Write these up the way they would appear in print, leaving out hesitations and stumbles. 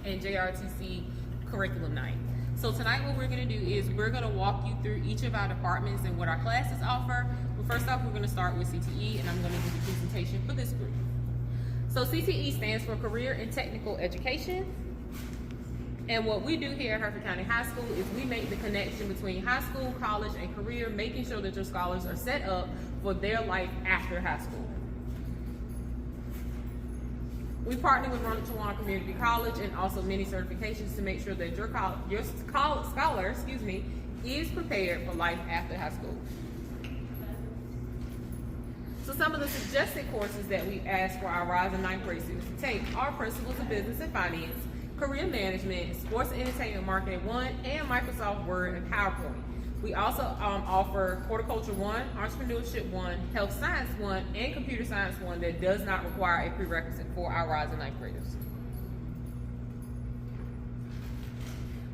and JRTC Curriculum Night. So tonight what we're going to do is we're going to walk you through each of our departments and what our classes offer. But first off, we're going to start with CTE, and I'm going to do the presentation for this group. So CTE stands for Career and Technical Education. And what we do here at Hereford County High School is we make the connection between high school, college, and career, making sure that your scholars are set up for their life after high school. We partner with Jrotc Community College and also many certifications to make sure that your scholar is prepared for life after high school. So some of the suggested courses that we ask for our rising ninth grade students to take are Principles of Business and Finance, Career Management, Sports and Entertainment Marketing 1, and Microsoft Word and PowerPoint. We also offer Horticulture 1, Entrepreneurship 1, Health Science 1, and Computer Science 1 that does not require a prerequisite for our rising ninth graders.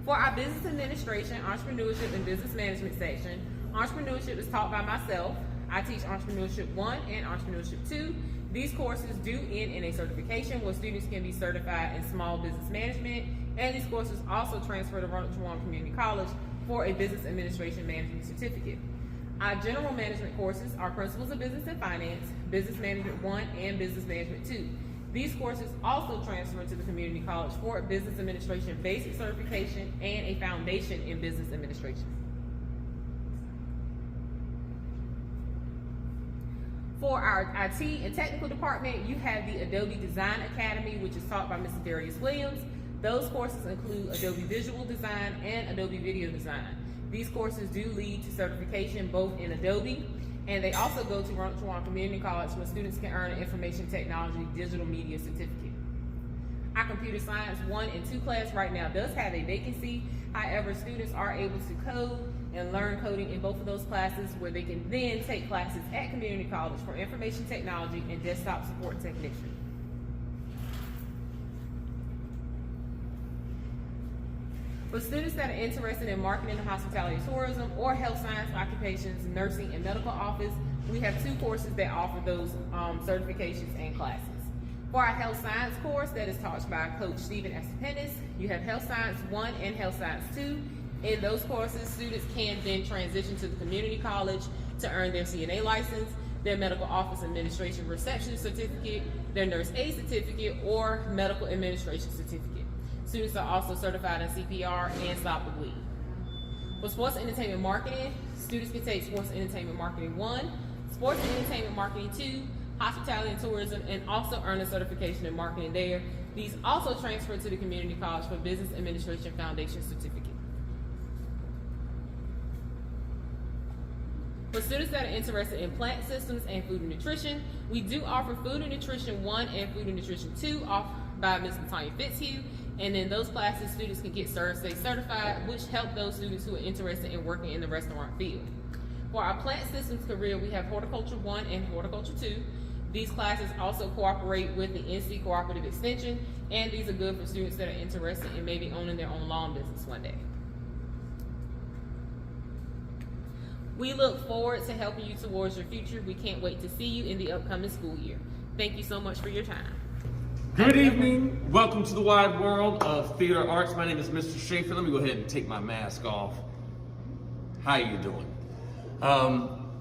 For our Business Administration, Entrepreneurship, and Business Management section, Entrepreneurship is taught by myself. I teach Entrepreneurship 1 and Entrepreneurship 2. These courses do end in a certification where students can be certified in small business management, and these courses also transfer to Jrotc Community College for a Business Administration Management Certificate. Our general management courses are Principles of Business and Finance, Business Management 1, and Business Management 2. These courses also transfer to the Community College for a Business Administration Basic Certification and a Foundation in Business Administration. For our IT and technical department, you have the Adobe Design Academy, which is taught by Mr. Darius Williams. Those courses include Adobe Visual Design and Adobe Video Design. These courses do lead to certification both in Adobe, and they also go to Jrotc Community College where students can earn an Information Technology Digital Media Certificate. Our Computer Science 1 and 2 class right now does have a vacancy. However, students are able to code and learn coding in both of those classes where they can then take classes at Community College for Information Technology and Desktop Support Technician. For students that are interested in marketing and hospitality and tourism or health science occupations, nursing, and medical office, we have 2 courses that offer those certifications and classes. For our Health Science course that is taught by Coach Stephen Estependis, you have Health Science 1 and Health Science 2. In those courses, students can then transition to the community college to earn their CNA license, their medical office administration receptionist certificate, their nurse aide certificate, or medical administration certificate. Students are also certified in CPR and Stop the Bleed. For Sports and Entertainment Marketing, students can take Sports and Entertainment Marketing 1, Sports and Entertainment Marketing 2, Hospitality and Tourism, and also earn a certification in marketing there. These also transfer to the Community College for Business Administration Foundation Certificate. For students that are interested in plant systems and food and nutrition, we do offer Food and Nutrition 1 and Food and Nutrition 2 offered by Ms. Latanya Fitzhugh. And in those classes, students can get Stay certified, which help those students who are interested in working in the restaurant field. For our plant systems career, we have Horticulture 1 and Horticulture 2. These classes also cooperate with the NC Cooperative Extension, and these are good for students that are interested in maybe owning their own lawn business one day. We look forward to helping you towards your future. We can't wait to see you in the upcoming school year. Thank you so much for your time. Good evening. Welcome to the wide world of theater arts. My name is Mr. Schaefer. Let me go ahead and take my mask off. How you doing?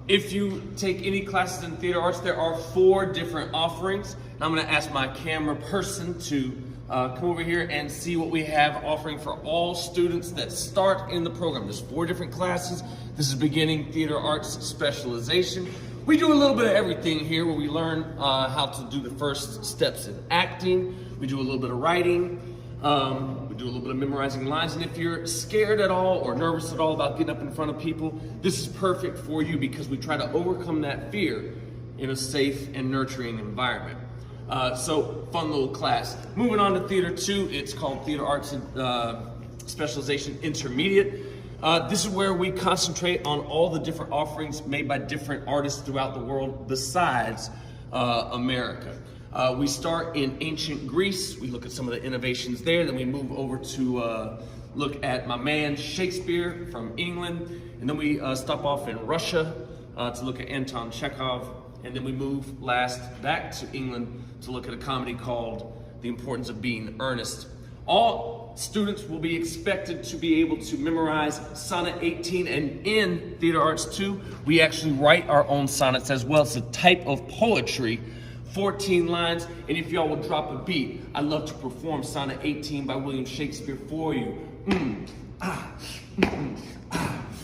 If you take any classes in theater arts, there are 4 different offerings. I'm going to ask my camera person to come over here and see what we have offering for all students that start in the program. There's 4 different classes. This is beginning theater arts specialization. We do a little bit of everything here where we learn how to do the first steps in acting. We do a little bit of writing. We do a little bit of memorizing lines. And if you're scared at all or nervous at all about getting up in front of people, this is perfect for you because we try to overcome that fear in a safe and nurturing environment. So fun little class. Moving on to Theater 2, it's called Theater Arts Specialization Intermediate. This is where we concentrate on all the different offerings made by different artists throughout the world besides America. We start in ancient Greece. We look at some of the innovations there. Then we move over to look at my man Shakespeare from England. And then we stop off in Russia to look at Anton Chekhov. And then we move last back to England to look at a comedy called The Importance of Being Earnest. All students will be expected to be able to memorize Sonnet 18, and in Theater Arts 2, we actually write our own sonnets as well. It's a type of poetry, 14 lines, and if y'all will drop a beat, I'd love to perform Sonnet 18 by William Shakespeare for you.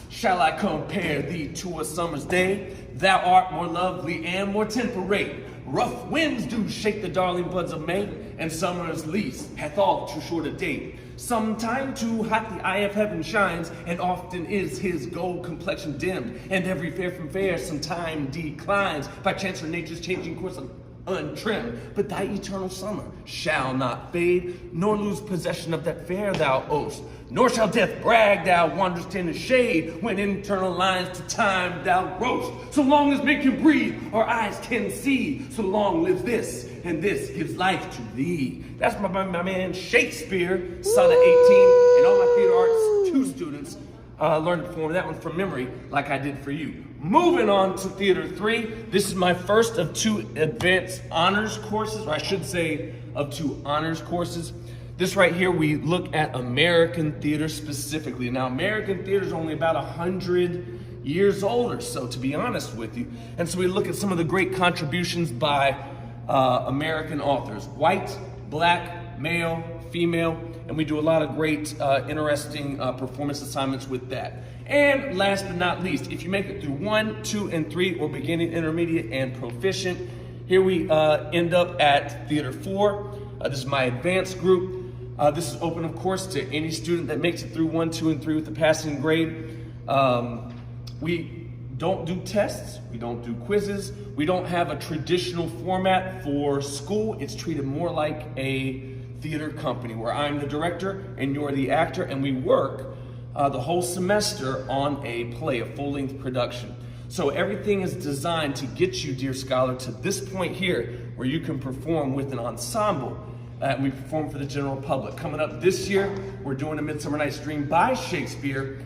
Shall I compare thee to a summer's day? Thou art more lovely and more temperate. Rough winds do shake the darling buds of May, and summer's lease hath all too short a date. Sometime too hot the eye of heaven shines, and often is his gold complexion dimmed, and every fair from fair sometime declines, by chance or nature's changing course untrimmed. But thy eternal summer shall not fade, nor lose possession of that fair thou owest. Nor shall death brag thou wanderest in the shade, when internal lines to time thou roast. So long as men can breathe, our eyes can see, so long live this, and this gives life to thee. That's my man Shakespeare, Sonnet 18, and all my Theater Arts 2 students learned to perform that one from memory like I did for you. Moving on to Theater 3, this is my first of 2 advanced honors courses, or I should say of 2 honors courses. This right here, we look at American theater specifically. Now, American theater is only about 100 years old or so, to be honest with you. And so we look at some of the great contributions by American authors, white, black, male, female, and we do a lot of great, interesting performance assignments with that. And last but not least, if you make it through 1, 2, and 3, or beginning, intermediate, and proficient, here we end up at Theater 4. This is my advanced group. This is open, of course, to any student that makes it through 1, 2, and 3 with a passing grade. We don't do tests. We don't do quizzes. We don't have a traditional format for school. It's treated more like a theater company where I'm the director and you're the actor, and we work the whole semester on a play, a full-length production. So everything is designed to get you, dear scholar, to this point here where you can perform with an ensemble. And we perform for the general public. Coming up this year, we're doing A Midsummer Night's Dream by Shakespeare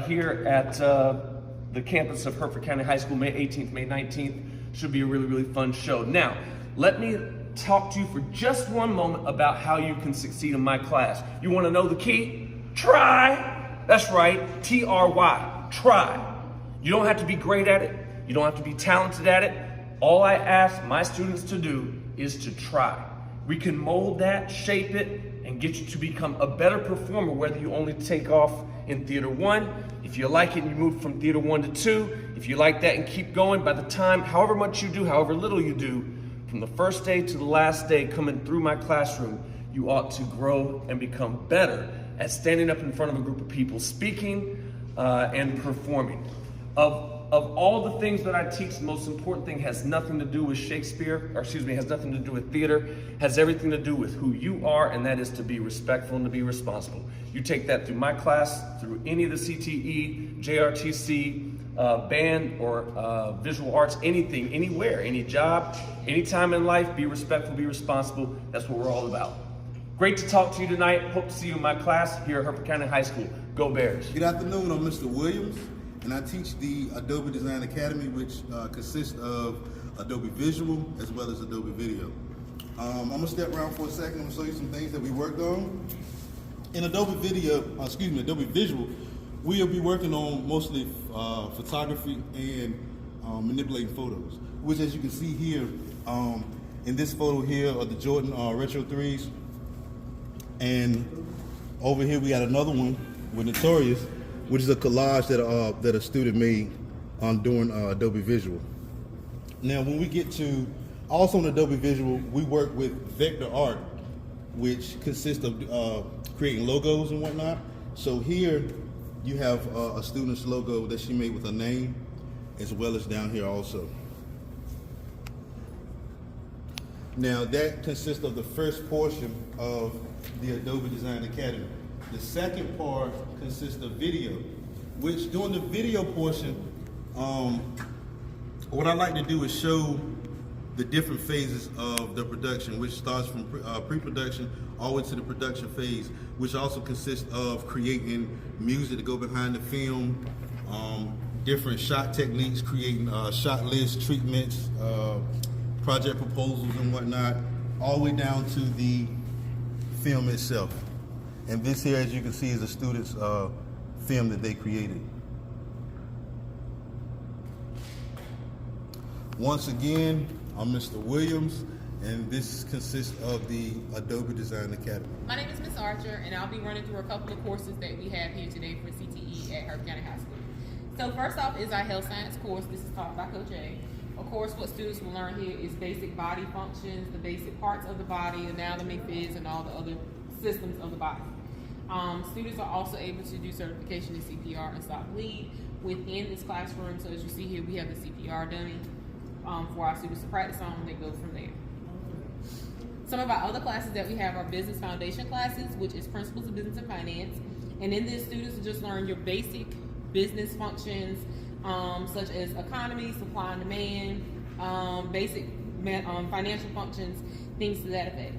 here at the campus of Hertford County High School, May 18th, May 19th. Should be a really, really fun show. Now, let me talk to you for just one moment about how you can succeed in my class. You want to know the key? Try. That's right, T-R-Y, try. You don't have to be great at it. You don't have to be talented at it. All I ask my students to do is to try. We can mold that, shape it, and get you to become a better performer, whether you only take off in Theater 1. If you like it and you move from Theater 1 to 2, if you like that and keep going, by the time, however much you do, however little you do, from the first day to the last day coming through my classroom, you ought to grow and become better at standing up in front of a group of people, speaking and performing. Of all the things that I teach, the most important thing has nothing to do with Shakespeare, or excuse me, has nothing to do with theater, has everything to do with who you are, and that is to be respectful and to be responsible. You take that through my class, through any of the CTE, JRTC, band, or visual arts, anything, anywhere, any job, anytime in life, be respectful, be responsible. That's what we're all about. Great to talk to you tonight. Hope to see you in my class here at Hertford County High School. Go Bears. Good afternoon, I'm Mr. Williams, and I teach the Adobe Design Academy, which consists of Adobe Visual as well as Adobe Video. I'm gonna step around for a second and show you some things that we worked on. In Adobe Visual, we'll be working on mostly photography and manipulating photos, which, as you can see here, in this photo here are the Jordan Retro 3s. And over here we got another one with Notorious, which is a collage that a student made during Adobe Visual. Now, when we get to also in Adobe Visual, we work with vector art, which consists of creating logos and whatnot. So here you have a student's logo that she made with her name, as well as down here also. Now that consists of the first portion of the Adobe Design Academy. The second part consists of video, which during the video portion, what I like to do is show the different phases of the production, which starts from pre-production all the way to the production phase, which also consists of creating music to go behind the film, different shot techniques, creating shot lists, treatments, project proposals and whatnot, all the way down to the film itself. And this here, as you can see, is a student's film that they created. Once again, I'm Mr. Williams, and this consists of the Adobe Design Academy. My name is Miss Archer, and I'll be running through a couple of courses that we have here today for CTE at Herb County High School. So first off is our health science course. This is taught by Coach A. Of course, what students will learn here is basic body functions, the basic parts of the body, anatomy, phys, and all the other systems of the body. Students are also able to do certification in CPR and stop bleed within this classroom. So as you see here, we have the CPR dummy for our students to practice on, and they go from there. Some of our other classes that we have are business foundation classes, which is principles of business and finance. And in this, students will just learn your basic business functions, such as economy, supply and demand, basic financial functions, things to that effect.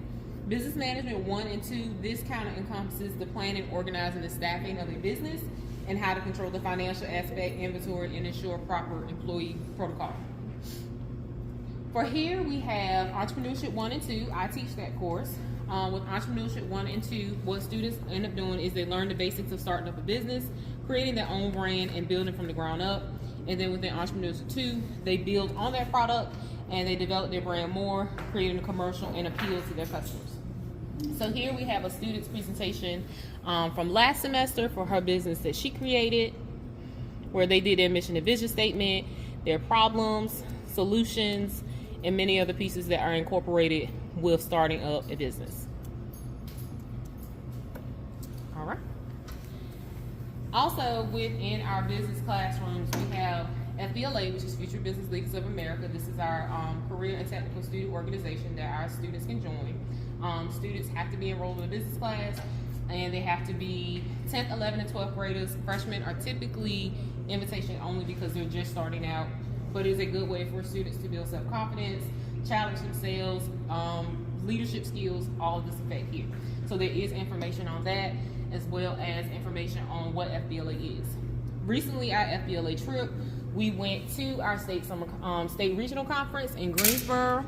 Business management 1 and 2, this kind of encompasses the planning, organizing, and staffing of a business, and how to control the financial aspect, inventory, and ensure proper employee protocol. For here, we have Entrepreneurship 1 and 2. I teach that course. With Entrepreneurship 1 and 2, what students end up doing is they learn the basics of starting up a business, creating their own brand, and building from the ground up. And then within Entrepreneurship 2, they build on their product, and they develop their brand more, creating a commercial and appeal to their customers. So here we have a student's presentation from last semester for her business that she created, where they did their mission and vision statement, their problems, solutions, and many other pieces that are incorporated with starting up a business. All right. Also, within our business classrooms, we have Fbla, which is Future Business Leaders of America. This is our career and technical student organization that our students can join. Students have to be enrolled in a business class, and they have to be 10th, 11th, and 12th graders. Freshmen are typically invitation only because they're just starting out, but it's a good way for students to build self-confidence, challenge themselves, leadership skills, all of this effect here. So there is information on that, as well as information on what Fbla is. Recently, our Fbla trip, we went to our state regional conference in Greensboro,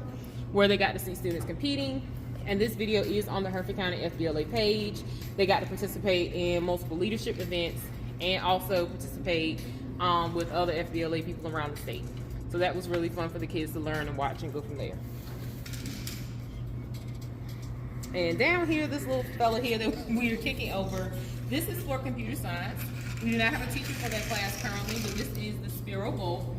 where they got to see students competing. And this video is on the Hereford County Fbla page. They got to participate in multiple leadership events and also participate with other Fbla people around the state. So that was really fun for the kids to learn and watch and go from there. And down here, this little fella here that we are kicking over, this is for computer science. We do not have a teacher for that class currently, but this is the Spiral Bowl.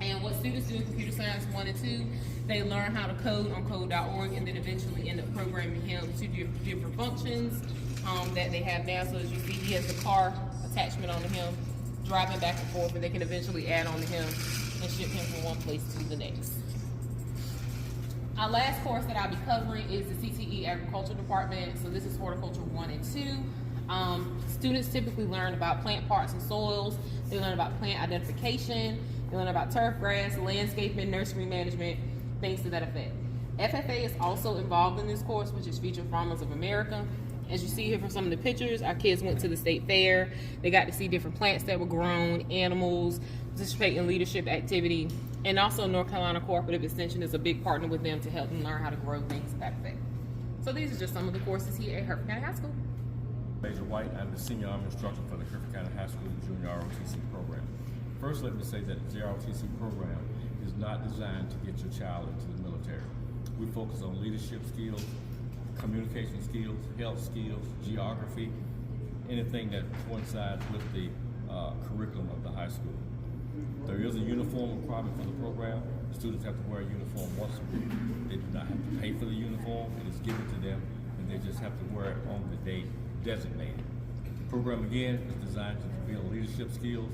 And what students do in computer science 1 and 2, they learn how to code on code.org, and then eventually end up programming him to do different functions that they have now. So as you see, he has the car attachment on him, driving back and forth, and they can eventually add on to him and ship him from one place to the next. Our last course that I'll be covering is the CTE Agriculture Department. So this is Horticulture 1 and 2. Students typically learn about plant parts and soils. They learn about plant identification. They learn about turf grass, landscaping, nursery management, things to that effect. FFA is also involved in this course, which is Future Farmers of America. As you see here from some of the pictures, our kids went to the state fair. They got to see different plants that were grown, animals, participate in leadership activity, and also North Carolina Cooperative Extension is a big partner with them to help them learn how to grow things to that effect. So these are just some of the courses here at Hereford County High School. Major White, I'm the Senior Army Instructor for the Hereford County High School Junior ROTC program. First, let me say that the ROTC program is not designed to get your child into the military. We focus on leadership skills, communication skills, health skills, geography, anything that coincides with the curriculum of the high school. There is a uniform requirement for the program. Students have to wear a uniform once a week. They do not have to pay for the uniform. It is given to them, and they just have to wear it on the day designated. The program, again, is designed to build leadership skills,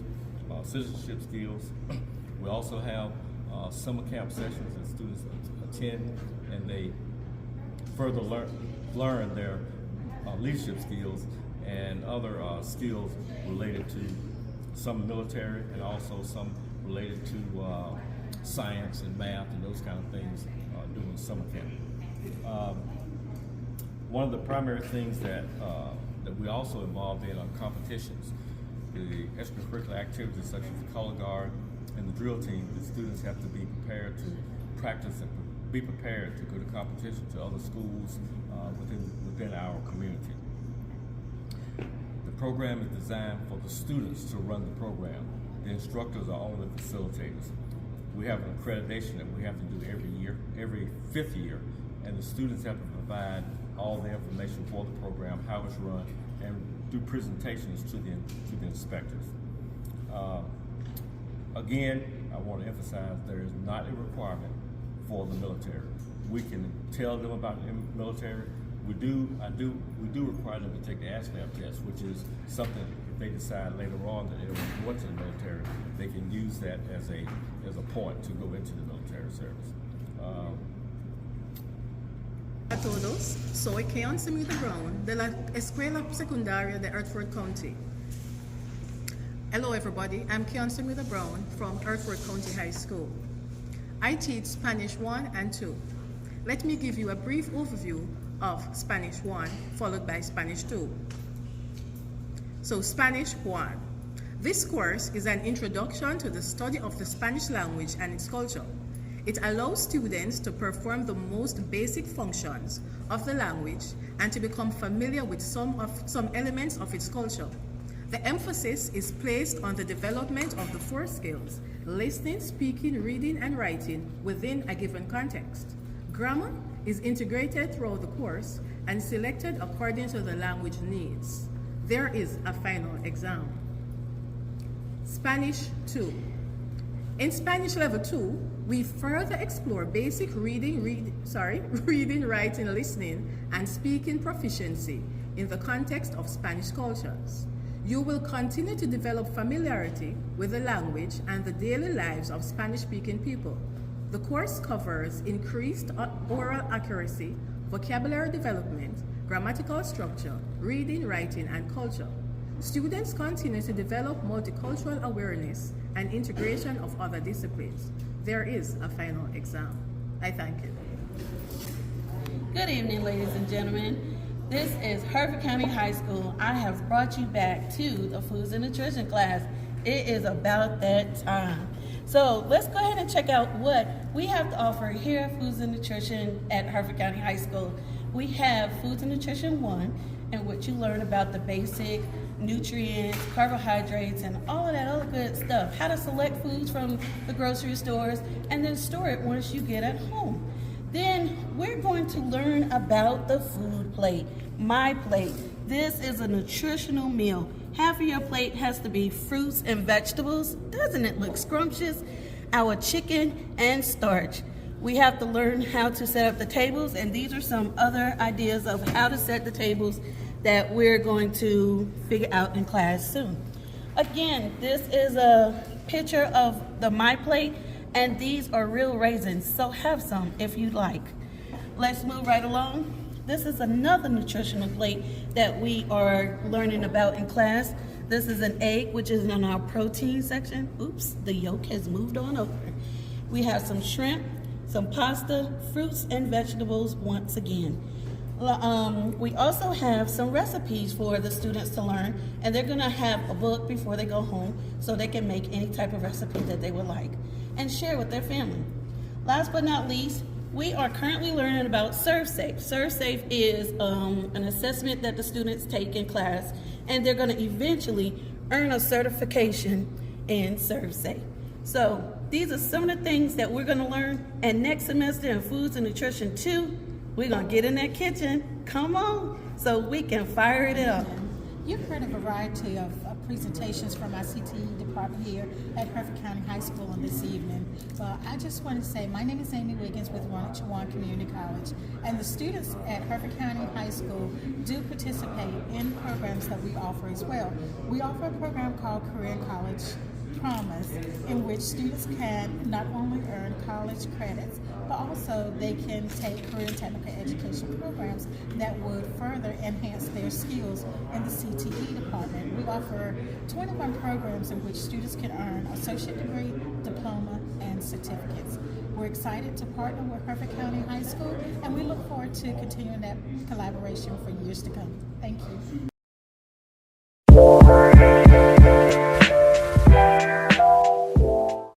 citizenship skills. We also have summer camp sessions that students attend, and they further learn their leadership skills and other skills related to some military and also some related to science and math and those kind of things during summer camp. One of the primary things that we also involved in are competitions. The extracurricular activities such as the color guard and the drill team, the students have to be prepared to practice and be prepared to go to competition to other schools within our community. program is designed for the students to run the program. The instructors are only facilitators. We have an accreditation that we have to do every year, every 5th year, and the students have to provide all the information for the program, how it's run, and do presentations to the inspectors. Again, I want to emphasize there is not a requirement for the military. We can tell them about the military. We do require them to take the ASVAB test, which is something if they decide later on that they don't want to go into the military, they can use that as a point to go into the military service. A todos, soy Keon Semita Brown de la Escuela Secundaria de Hertford County. Hello everybody, I'm Keon Semita Brown from Hertford County High School. I teach Spanish 1 and 2. Let me give you a brief overview of Spanish 1 followed by Spanish 2. So Spanish 1. This course is an introduction to the study of the Spanish language and its culture. It allows students to perform the most basic functions of the language and to become familiar with some elements of its culture. The emphasis is placed on the development of the 4 skills: listening, speaking, reading, and writing within a given context. Grammar is integrated throughout the course and selected according to the language needs. There is a final exam. Spanish 2. In Spanish Level 2, we further explore basic reading, writing, listening, and speaking proficiency in the context of Spanish cultures. You will continue to develop familiarity with the language and the daily lives of Spanish-speaking people. The course covers increased oral accuracy, vocabulary development, grammatical structure, reading, writing, and culture. Students continue to develop multicultural awareness and integration of other disciplines. There is a final exam. I thank you. Good evening, ladies and gentlemen. This is Hertford County High School. I have brought you back to the Foods and Nutrition class. It is about that time. So let's go ahead and check out what we have to offer here at Foods and Nutrition at Hertford County High School. We have Foods and Nutrition 1, in which you learn about the basic nutrients, carbohydrates, and all of that other good stuff. How to select foods from the grocery stores and then store it once you get at home. Then we're going to learn about the food plate, my plate. This is a nutritional meal. Half of your plate has to be fruits and vegetables. Doesn't it look scrumptious? Our chicken and starch. We have to learn how to set up the tables, and these are some other ideas of how to set the tables that we're going to figure out in class soon. Again, this is a picture of the My Plate, and these are real raisins, so have some if you'd like. Let's move right along. This is another nutritional plate that we are learning about in class. This is an egg, which is in our protein section. Oops, the yolk has moved on over. We have some shrimp, some pasta, fruits and vegetables once again. We also have some recipes for the students to learn, and they're gonna have a book before they go home so they can make any type of recipe that they would like and share with their family. Last but not least, we are currently learning about ServSafe. ServSafe is an assessment that the students take in class, and they're gonna eventually earn a certification in ServSafe. So these are some of the things that we're gonna learn, and next semester in Foods and Nutrition 2, we're gonna get in that kitchen, come on, so we can fire it up. You've heard a variety of presentations from our CTE department here at Hertford County High School on this evening. But I just want to say, my name is Amy Wiggins with Jrotc Community College, and the students at Hertford County High School do participate in programs that we offer as well. We offer a program called Career College Promise, in which students can not only earn college credits, but also they can take career and technical education programs that would further enhance their skills in the CTE department. We offer 21 programs in which students can earn associate degree, diploma, and certificates. We're excited to partner with Hertford County High School, and we look forward to continuing that collaboration for years to come. Thank you.